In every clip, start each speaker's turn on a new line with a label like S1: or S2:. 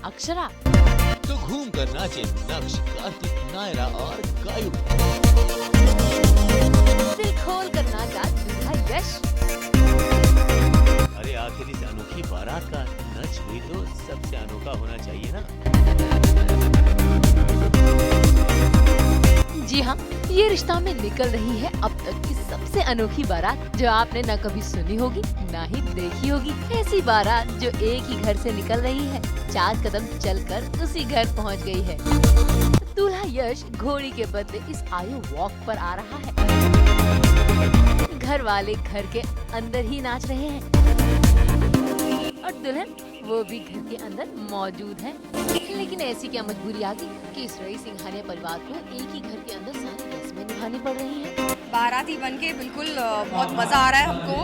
S1: अक्षरा।
S2: तो घूम कर नाचे नक्श, कार्तिक, नायरा और गायु।
S1: दिल खोल कर नाचा दूल्हा यश।
S2: अरे आखिर इस अनोखी बारात का नच भी तो सबसे अनोखा होना चाहिए ना।
S1: जी हाँ, ये रिश्ता में निकल रही है अब तक की सबसे अनोखी बारात, जो आपने न कभी सुनी होगी न ही देखी होगी। ऐसी बारात जो एक ही घर से निकल रही है, 4 कदम चलकर उसी घर पहुंच गई है। दूल्हा यश घोड़ी के बदले इस आयु वॉक पर आ रहा है। घर वाले घर के अंदर ही नाच रहे हैं और दुल्हन वो भी घर के अंदर मौजूद है। लेकिन ऐसी क्या मजबूरी आ गई कि इस रईस सिंघानिया परिवार को एक ही घर के अंदर सारी रस्में निभानी पड़ रही हैं।
S3: बाराती बन के बिल्कुल बहुत मज़ा आ रहा है हमको।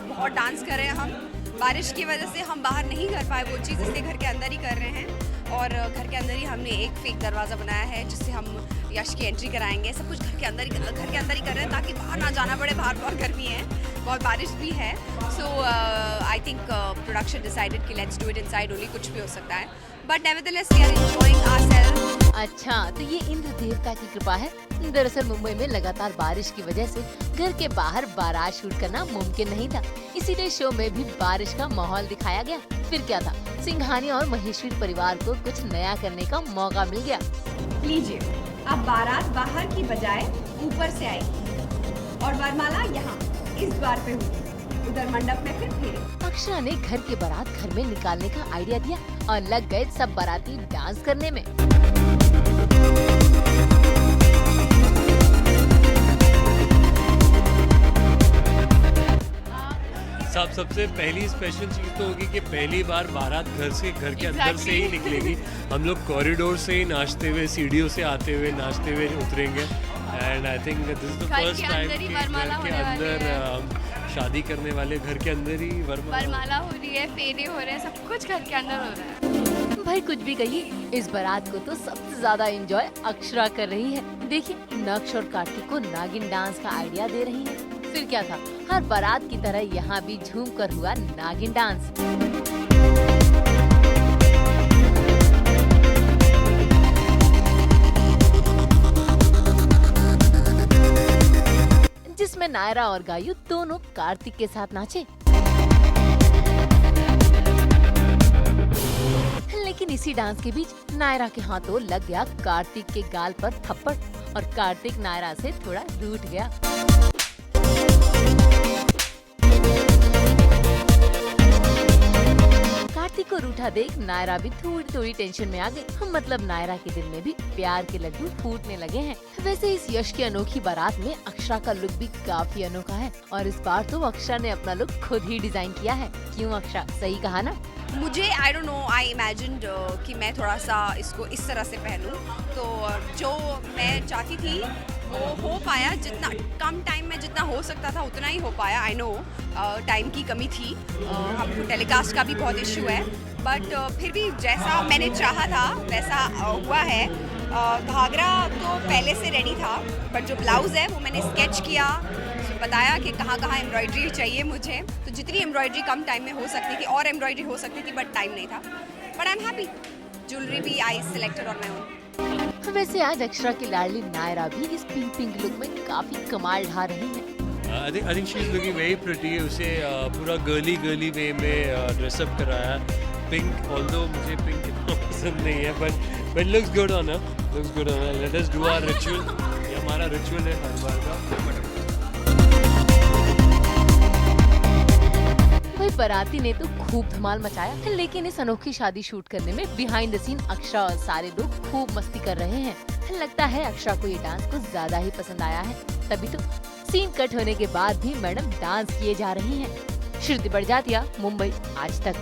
S3: बहुत डांस कर रहे हैं हम। बारिश की वजह से हम बाहर नहीं कर पाए वो चीज़, इसलिए घर के अंदर ही कर रहे हैं। और घर के अंदर ही हमने एक फेक दरवाज़ा बनाया है जिससे हम यश की एंट्री कराएंगे। सब कुछ घर के अंदर ही कर रहे हैं ताकि बाहर ना जाना पड़े। बाहर बहुत गर्मी है, बहुत बारिश भी है। So I think production decided कि let's do it inside only. कुछ भी हो सकता है, but nevertheless we are enjoying ourselves.
S1: अच्छा, तो ये इंद्र देवता की कृपा है। दरअसल मुंबई में लगातार बारिश की वजह से घर के बाहर बारात शूट करना मुमकिन नहीं था, इसीलिए शो में भी बारिश का माहौल दिखाया गया। फिर क्या था, सिंघानिया और महेश्वरी परिवार को कुछ नया करने का मौका मिल गया।
S3: लीजिए, अब बारात बाहर की बजाय ऊपर से आएगी और वरमाला यहाँ इस द्वार पे होगी, उधर मंडप में फिर फेरे।
S1: अक्षरा ने घर के बारात घर में निकालने का आइडिया दिया और लग गए सब बाराती डांस करने में।
S4: सबसे पहली स्पेशल चीज़ तो होगी कि पहली बार बारात घर के अंदर से ही निकलेगी। हम लोग कॉरिडोर से ही नाचते हुए, सीढ़ियों से आते हुए, नाचते हुए उतरेंगे। And I think this is the first time कि घर के अंदर शादी करने वाले घर के अंदर ही
S5: वरमाला हो रही है, फेरे हो रहे हैं, सब कुछ घर के अंदर हो रहा है।
S1: भाई कुछ भी कहिए, इस बारात को तो सबसे ज्यादा एंजॉय अक्षरा कर रही है। देखिए, नक्श और कार्तिक को नागिन डांस का आइडिया दे रही है। फिर क्या था, हर बारात की तरह यहाँ भी झूम कर हुआ नागिन डांस। जिसमें नायरा और गायु दोनों कार्तिक के साथ नाचे। लेकिन इसी डांस के बीच नायरा के हाथों लग गया कार्तिक के गाल पर थप्पड़ और कार्तिक नायरा से थोड़ा रूठ गया। कार्तिक को रूठा देख नायरा भी थोड़ी टेंशन में आ गई। मतलब नायरा के दिल में भी प्यार के लड्डू फूटने लगे हैं। वैसे इस यश की अनोखी बारात में अक्षरा का लुक भी काफी अनोखा है और इस बार तो अक्षरा ने अपना लुक खुद ही डिजाइन किया है। क्यों अक्षरा, सही कहा ना?
S3: मुझे I don't know, I imagined कि मैं थोड़ा सा इसको इस तरह से पहनूं, तो जो मैं चाहती थी वो हो पाया। जितना कम टाइम में जितना हो सकता था उतना ही हो पाया। आई नो टाइम की कमी थी, हमको टेलीकास्ट का भी बहुत इशू है, बट फिर भी जैसा मैंने चाहा था वैसा हुआ है। घाघरा तो पहले से रेडी था, बट जो ब्लाउज़ है वो मैंने स्केच किया, बताया कि कहाँ कहाँ एम्ब्रॉयडरी चाहिए मुझे। तो जितनी एम्ब्रॉयडरी कम टाइम में हो सकती थी, और एम्ब्रॉयडरी हो सकती थी, बट टाइम नहीं था। But I am happy. Jewellery भी I selected on my own.
S1: वैसे आज अक्षरा की लाडली नायरा भी इस पिंक लुक में काफी कमाल ढा रही है।
S4: I think she is looking very pretty. उसे पूरा गर्ली वे में ड्रेसअप कराया पिंक। ऑल्दो मुझे पिंक इतना पसंद नहीं है, but looks good on her. Looks good on her. Let us do our ritual. ये हमारा रिचुअल है हर बार का।
S1: भाई बाराती ने तो खूब धमाल मचाया, लेकिन इस अनोखी शादी शूट करने में बिहाइंड द सीन अक्षरा और सारे लोग खूब मस्ती कर रहे हैं। लगता है अक्षरा को ये डांस कुछ ज्यादा ही पसंद आया है, तभी तो सीन कट होने के बाद भी मैडम डांस किए जा रही हैं। श्रुति बड़जात्या, मुंबई, आज तक।